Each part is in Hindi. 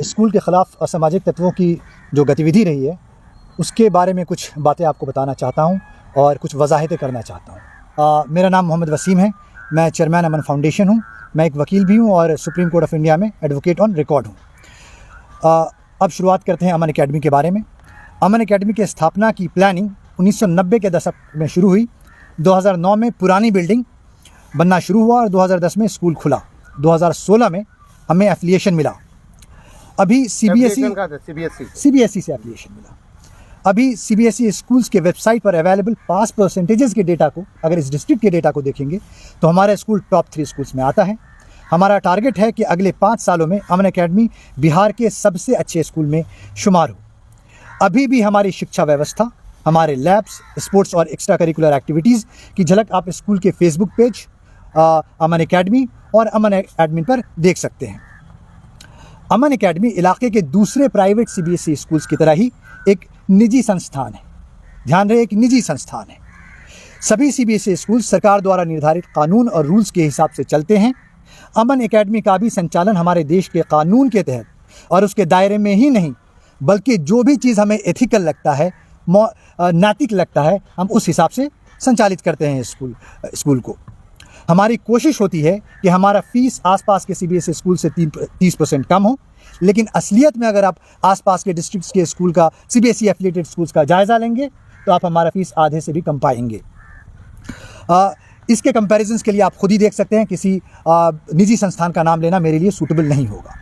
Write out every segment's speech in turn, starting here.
स्कूल के ख़िलाफ़ असामाजिक तत्वों की जो गतिविधि रही है उसके बारे में कुछ बातें आपको बताना चाहता हूँ और कुछ वजाहतें करना चाहता हूँ। मेरा नाम मोहम्मद वसीम है, मैं चेयरमैन अमन फाउंडेशन हूँ, मैं एक वकील भी हूँ और सुप्रीम कोर्ट ऑफ इंडिया में एडवोकेट ऑन रिकॉर्ड हूँ। अब शुरुआत करते हैं अमन अकेडमी के बारे में। अमन अकेडमी की स्थापना की प्लानिंग 1990 के दशक में शुरू हुई। 2009 में पुरानी बिल्डिंग बनना शुरू हुआ और 2010 में स्कूल खुला। 2016 में हमें एफिलिएशन मिला। अभी सीबीएसई से एफिलिएशन मिला। अभी सीबीएसई स्कूल्स के वेबसाइट पर अवेलेबल पास परसेंटेजेस के डेटा को, अगर इस डिस्ट्रिक्ट के डेटा को देखेंगे तो हमारा स्कूल टॉप 3 स्कूल्स में आता है। हमारा टारगेट है कि अगले 5 सालों में अमन अकेडमी बिहार के सबसे अच्छे स्कूल में शुमार हो। अभी भी हमारी शिक्षा व्यवस्था, हमारे लैब्स, स्पोर्ट्स और एक्स्ट्रा करिकुलर एक्टिविटीज़ की झलक आप स्कूल के फेसबुक पेज अमन अकेडमी और अमन एडमिन पर देख सकते हैं। अमन अकेडमी इलाके के दूसरे प्राइवेट सीबीएसई स्कूल्स की तरह ही एक निजी संस्थान है। ध्यान रहे, एक निजी संस्थान है। सभी सीबीएसई स्कूल सरकार द्वारा निर्धारित कानून और रूल्स के हिसाब से चलते हैं। अमन अकेडमी का भी संचालन हमारे देश के कानून के तहत और उसके दायरे में ही नहीं, बल्कि जो भी चीज़ हमें एथिकल लगता है, नैतिक लगता है, हम उस हिसाब से संचालित करते हैं स्कूल को। हमारी कोशिश होती है कि हमारा फ़ीस आसपास के सीबीएसई स्कूल से 30% कम हो, लेकिन असलियत में अगर आप आसपास के डिस्ट्रिक्ट्स के स्कूल का, सीबीएसई एफिलिएटेड स्कूल्स का जायज़ा लेंगे तो आप हमारा फ़ीस आधे से भी कम पाएंगे। इसके कंपैरिजन्स के लिए आप खुद ही देख सकते हैं, किसी निजी संस्थान का नाम लेना मेरे लिए सूटेबल नहीं होगा।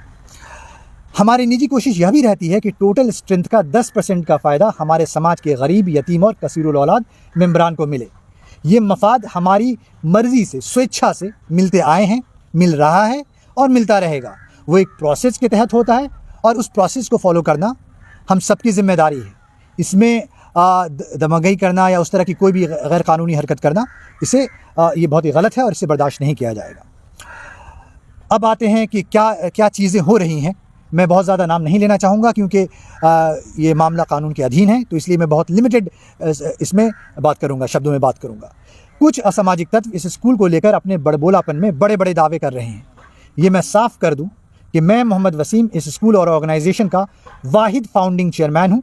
हमारी निजी कोशिश यह भी रहती है कि टोटल स्ट्रेंथ का 10% का फ़ायदा हमारे समाज के गरीब, यतीम और कसीरुल औलाद मेंबरान को मिले। ये मफाद हमारी मर्ज़ी से, स्वेच्छा से मिलते आए हैं, मिल रहा है और मिलता रहेगा। वो एक प्रोसेस के तहत होता है और उस प्रोसेस को फॉलो करना हम सबकी ज़िम्मेदारी है। इसमें दमगई करना या उस तरह की कोई भी गैर कानूनी हरकत करना, इसे ये बहुत ही गलत है और इसे बर्दाश्त नहीं किया जाएगा। अब आते हैं कि क्या चीज़ें हो रही हैं। मैं बहुत ज़्यादा नाम नहीं लेना चाहूँगा क्योंकि ये मामला कानून के अधीन है, तो इसलिए मैं बहुत लिमिटेड इसमें बात करूँगा, शब्दों में बात करूँगा। कुछ असामाजिक तत्व इस स्कूल को लेकर अपने बड़बोलापन में बड़े बड़े दावे कर रहे हैं। ये मैं साफ कर दूँ कि मैं मोहम्मद वसीम इस स्कूल और ऑर्गेनाइजेशन का वाहिद फाउंडिंग चेयरमैन हूँ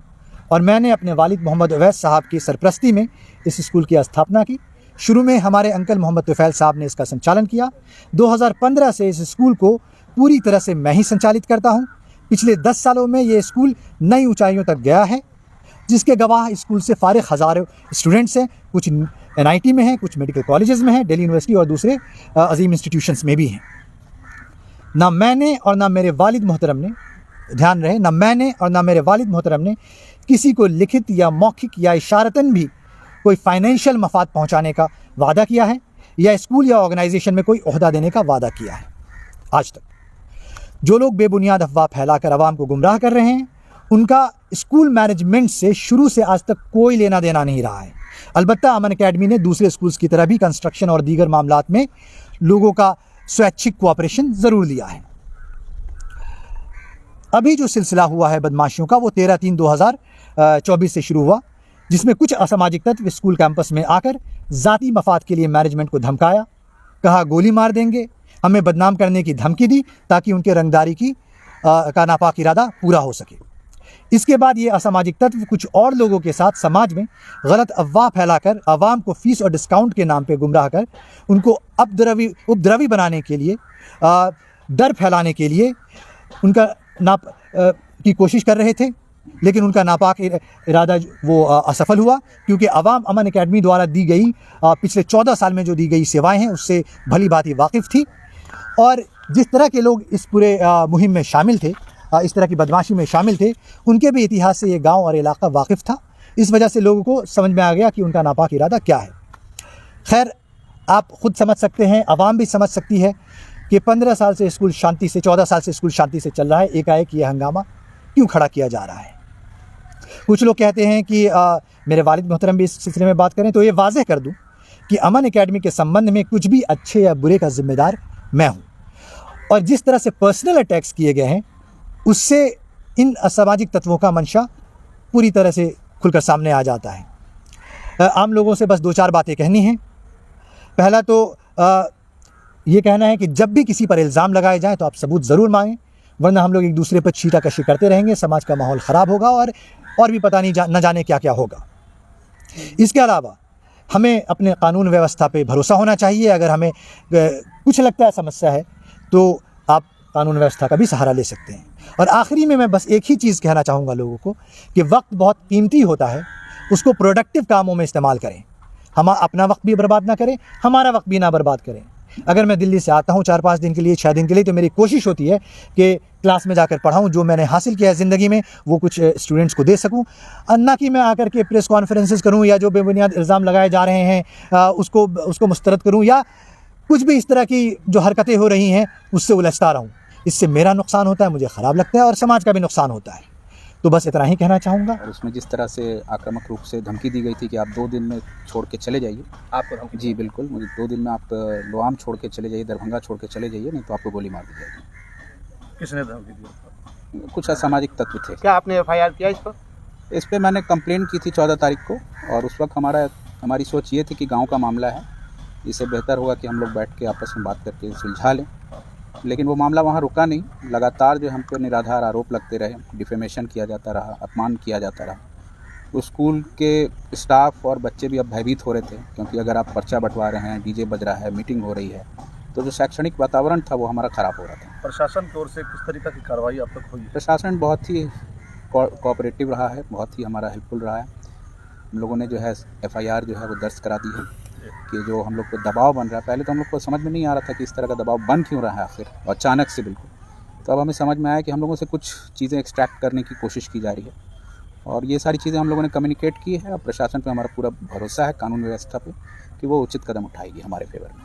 और मैंने अपने वालिद मोहम्मद अवैस साहब की सरपरस्ती में इस स्कूल की स्थापना की। शुरू में हमारे अंकल मोहम्मद तुफैल साहब ने इसका संचालन किया। 2015 से इस स्कूल को पूरी तरह से मैं ही संचालित करता हूँ। पिछले 10 सालों में ये स्कूल नई ऊंचाइयों तक गया है, जिसके गवाह स्कूल से फारिग हज़ारों स्टूडेंट्स हैं। कुछ एनआईटी में हैं, कुछ मेडिकल कॉलेजेस में हैं, दिल्ली यूनिवर्सिटी और दूसरे अजीम इंस्टीट्यूशंस में भी हैं। ना मैंने और ना मेरे वालिद मोहतरम ने, ध्यान रहे, ना मैंने और ना मेरे वालिद मोहतरम ने किसी को लिखित या मौखिक या इशारतन भी कोई फाइनेंशियल मफाद पहुंचाने का वादा किया है या स्कूल या ऑर्गेनाइजेशन में कोई ओहदा देने का वादा किया है। आज तक जो लोग बेबुनियाद अफवाह फैलाकर आवाम को गुमराह कर रहे हैं, उनका स्कूल मैनेजमेंट से शुरू से आज तक कोई लेना देना नहीं रहा है। अलबत्ता अमन अकेडमी ने दूसरे स्कूल्स की तरह भी कंस्ट्रक्शन और दीगर मामलात में लोगों का स्वैच्छिक कोऑपरेशन ज़रूर लिया है। अभी जो सिलसिला हुआ है बदमाशियों का, वो 13/3/2024 से शुरू हुआ, जिसमें कुछ असामाजिक तत्व स्कूल कैंपस में आकर ज़ाती मफाद के लिए मैनेजमेंट को धमकाया, कहा गोली मार देंगे, हमें बदनाम करने की धमकी दी ताकि उनके रंगदारी का नापाक इरादा पूरा हो सके। इसके बाद ये असामाजिक तत्व कुछ और लोगों के साथ समाज में गलत अफवाह फैलाकर आवाम को फीस और डिस्काउंट के नाम पे गुमराह कर उनको उपद्रवी बनाने के लिए, डर फैलाने के लिए उनका की कोशिश कर रहे थे, लेकिन उनका नापाक इरादा वो असफल हुआ, क्योंकि आवाम अमन अकेडमी द्वारा दी गई पिछले 14 साल में जो दी गई सेवाएं हैं उससे भली भांति वाकिफ़ थी और जिस तरह के लोग इस पूरे मुहिम में शामिल थे, इस तरह की बदमाशी में शामिल थे, उनके भी इतिहास से ये गांव और इलाका वाकिफ़ था। इस वजह से लोगों को समझ में आ गया कि उनका नापाक इरादा क्या है। खैर, आप ख़ुद समझ सकते हैं, आवाम भी समझ सकती है कि 15 साल से स्कूल शांति से, 14 साल से स्कूल शांति से चल रहा है, एकाएक ये हंगामा क्यों खड़ा किया जा रहा है। कुछ लोग कहते हैं कि मेरे वालिद मोहतरम भी इस सिलसिले में बात करें तो ये वाज़ेह कर दूं कि अमन अकेडमी के संबंध में कुछ भी अच्छे या बुरे का जिम्मेदार मैं हूं, और जिस तरह से पर्सनल अटैक्स किए गए हैं उससे इन असामाजिक तत्वों का मंशा पूरी तरह से खुलकर सामने आ जाता है। आम लोगों से बस 2-4 बातें कहनी हैं। पहला तो ये कहना है कि जब भी किसी पर इल्ज़ाम लगाए जाएँ तो आप सबूत ज़रूर मांगें, वरना हम लोग एक दूसरे पर छीटाकशी करते रहेंगे, समाज का माहौल ख़राब होगा और भी पता नहीं न जाने क्या क्या होगा। इसके अलावा हमें अपने कानून व्यवस्था पे भरोसा होना चाहिए। अगर हमें कुछ लगता है समस्या है तो आप कानून व्यवस्था का भी सहारा ले सकते हैं। और आखिरी में मैं बस एक ही चीज़ कहना चाहूँगा लोगों को कि वक्त बहुत कीमती होता है, उसको प्रोडक्टिव कामों में इस्तेमाल करें। हम अपना वक्त भी बर्बाद ना करें, हमारा वक्त भी ना बर्बाद करें। अगर मैं दिल्ली से आता हूँ 4-5 दिन के लिए, 6 दिन के लिए, तो मेरी कोशिश होती है कि क्लास में जाकर पढ़ाऊँ, जो मैंने हासिल किया है ज़िंदगी में वो कुछ स्टूडेंट्स को दे सकूँ, ना कि मैं आकर के प्रेस कॉन्फ्रेंसेस करूँ या जो बेबुनियाद इल्ज़ाम लगाए जा रहे हैं उसको मुस्तरद करूँ या कुछ भी इस तरह की जो हरकतें हो रही हैं उससे उलझता रहूँ। इससे मेरा नुकसान होता है, मुझे ख़राब लगता है और समाज का भी नुकसान होता है। तो बस इतना ही कहना चाहूँगा। और उसमें जिस तरह से आक्रामक रूप से धमकी दी गई थी कि आप 2 दिन में छोड़ के चले जाइए, आपको जी बिल्कुल, मुझे 2 दिन में आप लोआम छोड़ के चले जाइए, दरभंगा छोड़ के चले जाइए, नहीं तो आपको गोली मार दी जाएगी। किसने धमकी दी? कुछ असामाजिक तत्व थे। क्या आपने एफआईआर किया इस पर? इस पे मैंने कंप्लेंट की थी 14 तारीख को, और उस वक्त हमारी सोच ये थी कि गांव का मामला है, इससे बेहतर होगा कि हम लोग बैठ के आपस में बात करके सुलझा लें। लेकिन वो मामला वहाँ रुका नहीं, लगातार जो हम पे निराधार आरोप लगते रहे, डिफेमेशन किया जाता रहा, अपमान किया जाता रहा। उस स्कूल के स्टाफ और बच्चे भी अब भयभीत हो रहे थे, क्योंकि अगर आप पर्चा बंटवा रहे हैं, डीजे बज रहा है, मीटिंग हो रही है, तो जो शैक्षणिक वातावरण था वो हमारा ख़राब हो रहा था। प्रशासन की ओर से किस तरीके की कार्रवाई अब तक हुई है? प्रशासन बहुत ही कोऑपरेटिव रहा है, बहुत ही हमारा हेल्पफुल रहा है। हम लोगों ने जो है एफआईआर जो है वो दर्ज करा दी है कि जो हम लोग को दबाव बन रहा है, पहले तो हम लोग को समझ में नहीं आ रहा था कि इस तरह का दबाव बन क्यों रहा है आखिर, अचानक से बिल्कुल। तो अब हमें समझ में आया कि हम लोगों से कुछ चीज़ें एक्सट्रैक्ट करने की कोशिश की जा रही है, और ये सारी चीज़ें हम लोगों ने कम्युनिकेट की है। और प्रशासन पे हमारा पूरा भरोसा है, कानून व्यवस्था पे, कि वो उचित कदम उठाएगी हमारे फेवर में।